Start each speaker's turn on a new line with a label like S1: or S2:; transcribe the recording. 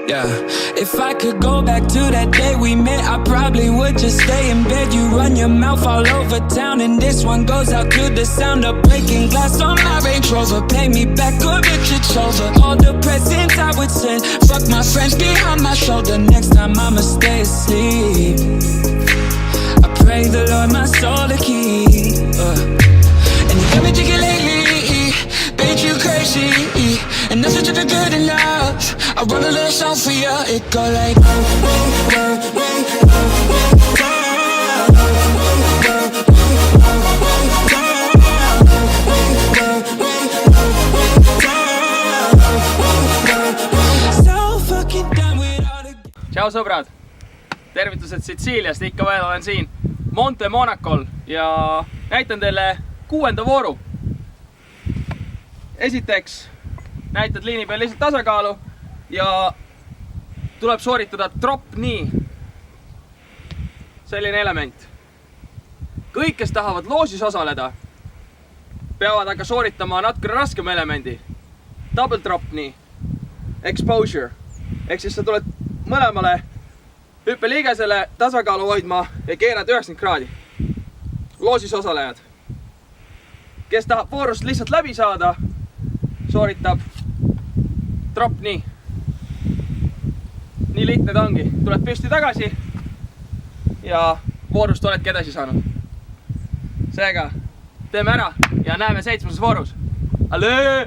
S1: Yeah, if I could go back to that day we met, I probably would just stay in bed. You run your mouth all over town, and this one goes out to the sound of breaking glass on my Range Rover. Pay me back or bitch, it's over. All the presents I would send, fuck my friends behind my shoulder. Next time I'ma stay asleep. I pray the Lord my soul to keep. And you got me jiggy lately, bitch, you crazy, and nothing to be good enough. I wrote a little song for you, it go like so fucking done with all the...
S2: Tšau sõbrad, tervitused Sitsiiliast, ikka veel olen siin Monte Monacol ja näitan teile 6. vooru. Esiteks näitad liini peal lihtsalt tasakaalu ja tuleb sooritada drop knee. Selline element. Kõik, kes tahavad loosis osaleda, peavad aga sooritama natuke raskem elemendi. Double drop knee. Exposure. Ehk siis sa tuled mõlemale hüppeliigesele tasakaalu hoidma ja keerad 90 kraadi. Loosis osalejad. Kes tahab voorust lihtsalt läbi saada, sooritab drop knee. Nii lihtne ta ongi. Tuled püsti tagasi ja voorust oledki edasi saanud. Seega, teeme ära ja näeme 7. voorus. Allee!